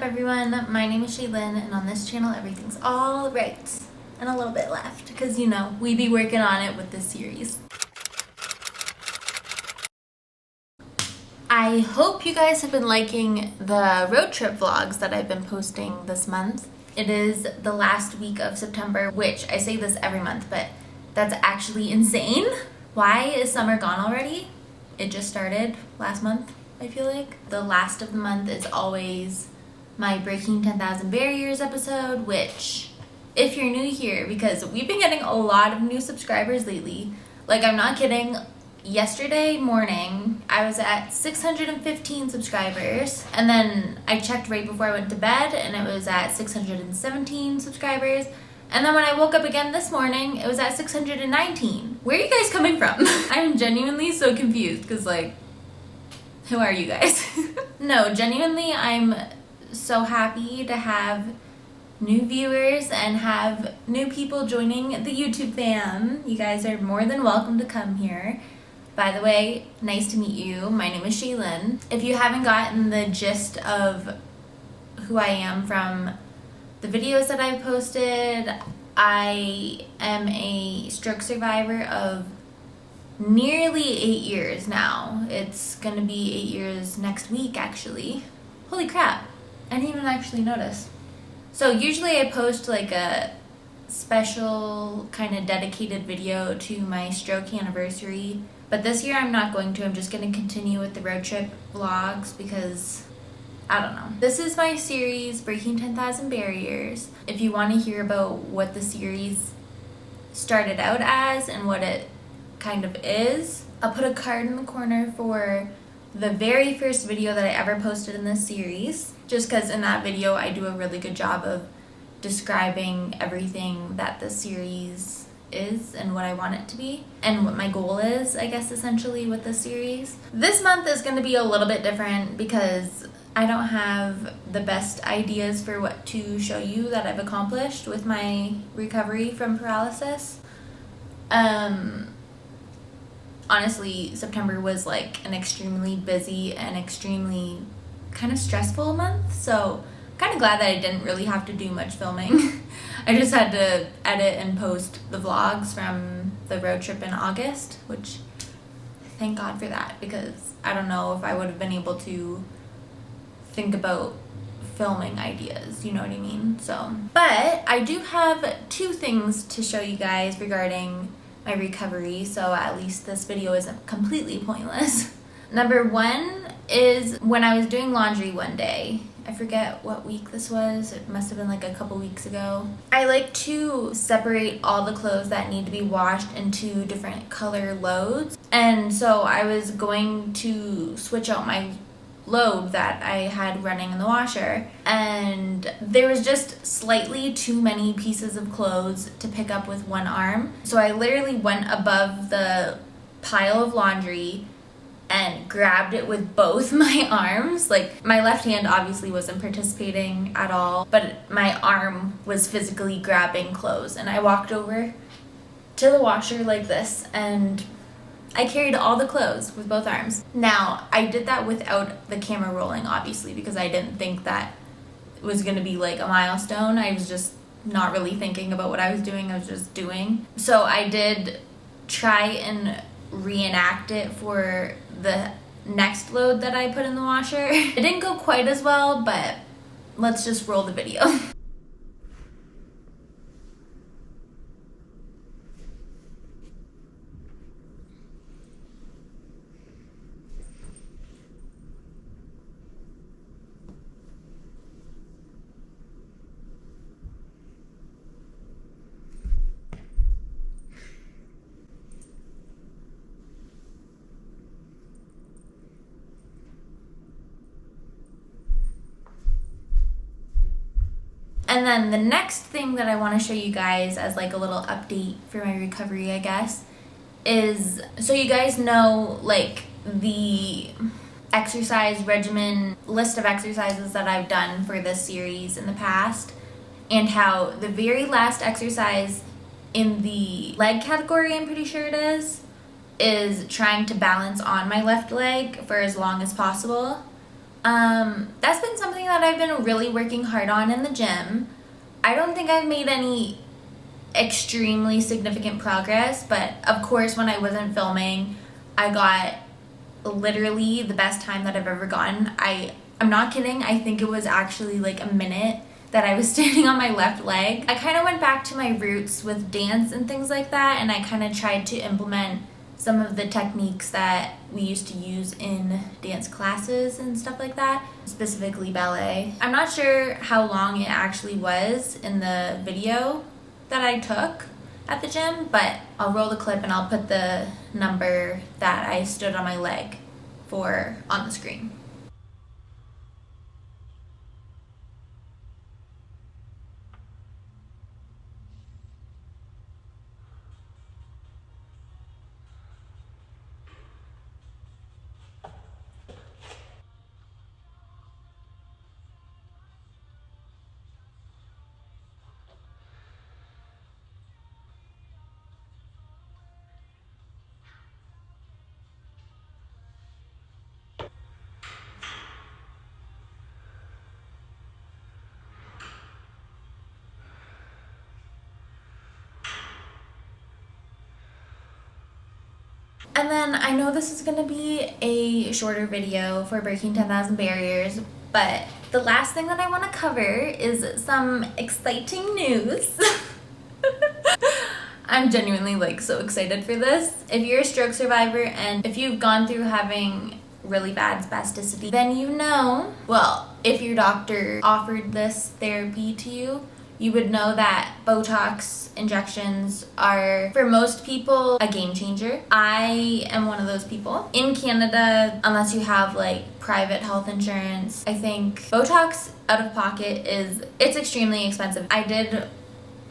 everyone? My name is Shaelyn, and on this channel everything's all right and a little bit left because you know we be working on it with this series. I hope you guys have been liking the road trip vlogs that I've been posting this month. It is the last week of September, which I say this every month, but that's actually insane. Why is summer gone already? It just started last month, I feel like. The last of the month is always my Breaking 10,000 Barriers episode, which, if you're new here, because we've been getting a lot of new subscribers lately. Like, I'm not kidding. Yesterday morning, I was at 615 subscribers, and then I checked right before I went to bed, and it was at 617 subscribers. And then when I woke up again this morning, it was at 619. Where are you guys coming from? I'm genuinely so confused, because, like, who are you guys? No, genuinely, I'm so happy to have new viewers and have new people joining the YouTube fam. You guys are more than welcome to come here. By the way, nice to meet you. My name is Shaelyn. If you haven't gotten the gist of who I am from the videos that I've posted, I am a stroke survivor of nearly 8 years now. It's gonna be 8 years next week, actually. Holy crap, I didn't even actually notice. So usually I post like a special kind of dedicated video to my stroke anniversary, but this year I'm not going to. I'm just going to continue with the road trip vlogs because, I don't know. This is my series, Breaking 10,000 Barriers. If you want to hear about what the series started out as and what it kind of is, I'll put a card in the corner for the very first video that I ever posted in this series, just because in that video I do a really good job of describing everything that the series is and what I want it to be and what my goal is, I guess, essentially with the series. This month is going to be a little bit different because I don't have the best ideas for what to show you that I've accomplished with my recovery from paralysis. Honestly, September was like an extremely busy and extremely kind of stressful month, so I'm kind of glad that I didn't really have to do much filming. I just had to edit and post the vlogs from the road trip in August, which thank God for that, because I don't know if I would have been able to think about filming ideas, you know what I mean? So, but I do have 2 things to show you guys regarding my recovery, so at least this video isn't completely pointless. Number 1 is when I was doing laundry one day. I forget what week this was. It must have been like a couple weeks ago. I like to separate all the clothes that need to be washed into different color loads. And so I was going to switch out my load that I had running in the washer, and there was just slightly too many pieces of clothes to pick up with one arm. So I literally went above the pile of laundry and grabbed it with both my arms. Like, my left hand obviously wasn't participating at all, but my arm was physically grabbing clothes, and I walked over to the washer like this, and I carried all the clothes with both arms. Now, I did that without the camera rolling, obviously, because I didn't think that it was going to be like a milestone. I was just not really thinking about what I was doing. I was just doing. So I did try and reenact it for the next load that I put in the washer. It didn't go quite as well, but let's just roll the video. And then the next thing that I want to show you guys as like a little update for my recovery, I guess, is so you guys know like the exercise regimen list of exercises that I've done for this series in the past, and how the very last exercise in the leg category, I'm pretty sure it is trying to balance on my left leg for as long as possible. That's been something that I've been really working hard on in the gym. I don't think I've made any extremely significant progress, but of course when I wasn't filming, I got literally the best time that I've ever gotten. I'm not kidding, I think it was actually like a minute that I was standing on my left leg. I kind of went back to my roots with dance and things like that, and I kind of tried to implement some of the techniques that we used to use in dance classes and stuff like that, specifically ballet. I'm not sure how long it actually was in the video that I took at the gym, but I'll roll the clip and I'll put the number that I stood on my leg for on the screen. And then I know this is gonna be a shorter video for breaking 10,000 barriers, but the last thing that I want to cover is some exciting news. I'm genuinely like so excited for this. If you're a stroke survivor and if you've gone through having really bad spasticity, then you know, well, if your doctor offered this therapy to you, you would know that Botox injections are, for most people, a game changer. I am one of those people. In Canada, unless you have like private health insurance, I think Botox out of pocket it's extremely expensive. I did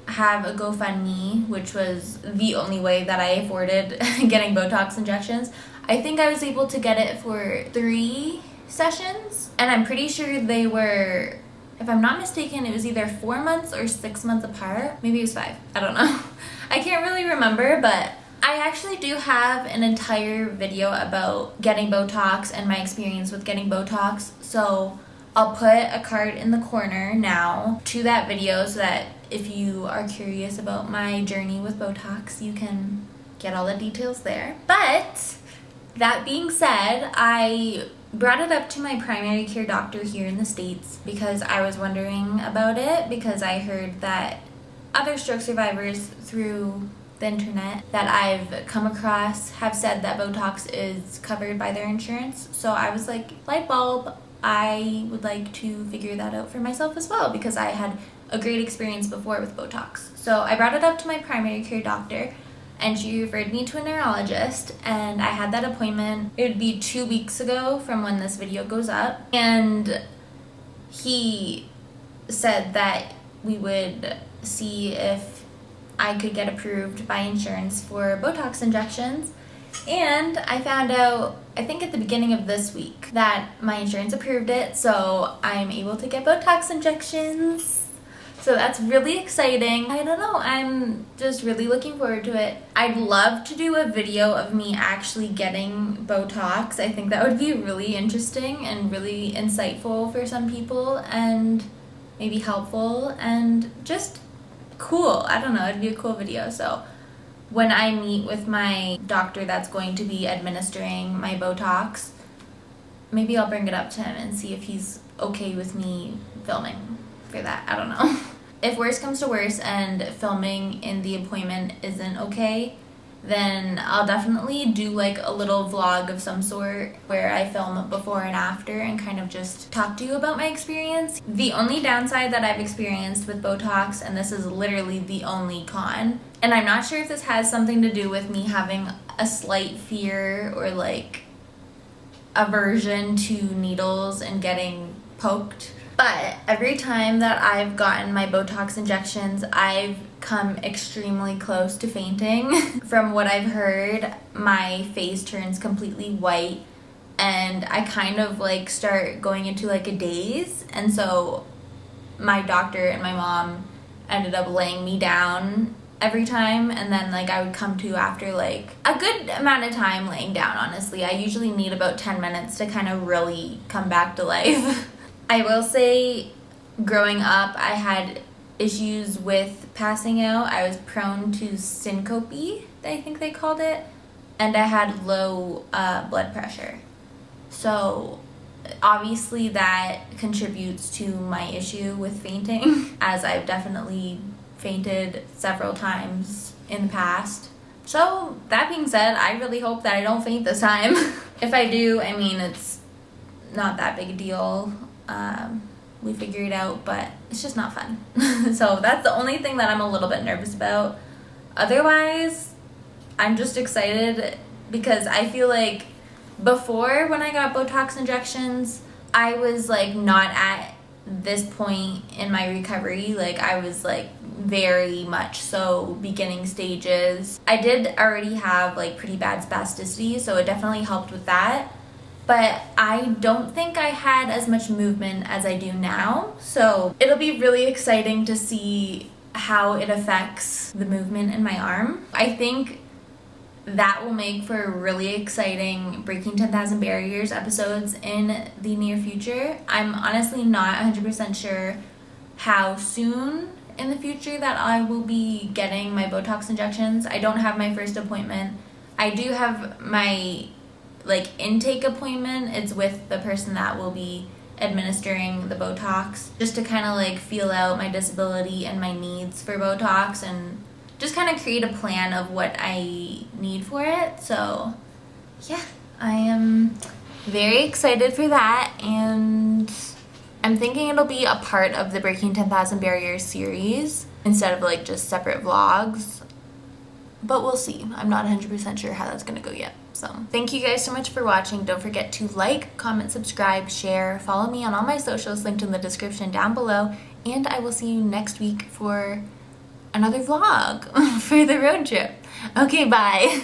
have a GoFundMe, which was the only way that I afforded getting Botox injections. I think I was able to get it for 3 sessions, and I'm pretty sure they were, if I'm not mistaken, it was either 4 months or 6 months apart. Maybe it was 5. I don't know. I can't really remember, but I actually do have an entire video about getting Botox and my experience with getting Botox. So I'll put a card in the corner now to that video so that if you are curious about my journey with Botox, you can get all the details there. But that being said, I brought it up to my primary care doctor here in the States because I was wondering about it, because I heard that other stroke survivors through the internet that I've come across have said that Botox is covered by their insurance. So I was like, light bulb, I would like to figure that out for myself as well, because I had a great experience before with Botox. So I brought it up to my primary care doctor, and she referred me to a neurologist, and I had that appointment. It would be 2 weeks ago from when this video goes up, and he said that we would see if I could get approved by insurance for Botox injections. And I found out, I think at the beginning of this week, that my insurance approved it, so I'm able to get Botox injections. So that's really exciting. I don't know, I'm just really looking forward to it. I'd love to do a video of me actually getting Botox. I think that would be really interesting and really insightful for some people, and maybe helpful and just cool. I don't know, it'd be a cool video. So when I meet with my doctor that's going to be administering my Botox, maybe I'll bring it up to him and see if he's okay with me filming for that. I don't know. If worse comes to worse and filming in the appointment isn't okay, then I'll definitely do like a little vlog of some sort where I film before and after and kind of just talk to you about my experience. The only downside that I've experienced with Botox, and this is literally the only con, and I'm not sure if this has something to do with me having a slight fear or like aversion to needles and getting poked, but every time that I've gotten my Botox injections, I've come extremely close to fainting. From what I've heard, my face turns completely white and I kind of like start going into like a daze. And so my doctor and my mom ended up laying me down every time, and then like I would come to after like a good amount of time laying down. Honestly, I usually need about 10 minutes to kind of really come back to life. I will say, growing up, I had issues with passing out. I was prone to syncope, I think they called it, and I had low blood pressure. So obviously that contributes to my issue with fainting, as I've definitely fainted several times in the past. So that being said, I really hope that I don't faint this time. If I do, I mean, it's not that big a deal. We figure it out, but it's just not fun. So that's the only thing that I'm a little bit nervous about. Otherwise, I'm just excited because I feel like before, when I got Botox injections, I was like not at this point in my recovery. Like I was like very much so beginning stages. I did already have like pretty bad spasticity, so it definitely helped with that. But I don't think I had as much movement as I do now. So it'll be really exciting to see how it affects the movement in my arm. I think that will make for really exciting Breaking 10,000 Barriers episodes in the near future. I'm honestly not 100% sure how soon in the future that I will be getting my Botox injections. I don't have my first appointment. I do have my like intake appointment. It's with the person that will be administering the Botox, just to kind of like feel out my disability and my needs for Botox and just kind of create a plan of what I need for it. So yeah, I am very excited for that, and I'm thinking it'll be a part of the Breaking 10,000 Barriers series instead of like just separate vlogs, but we'll see. I'm not 100% sure how that's gonna go yet. So thank you guys so much for watching. Don't forget to like, comment, subscribe, share, follow me on all my socials linked in the description down below, and I will see you next week for another vlog for the road trip. Okay, bye.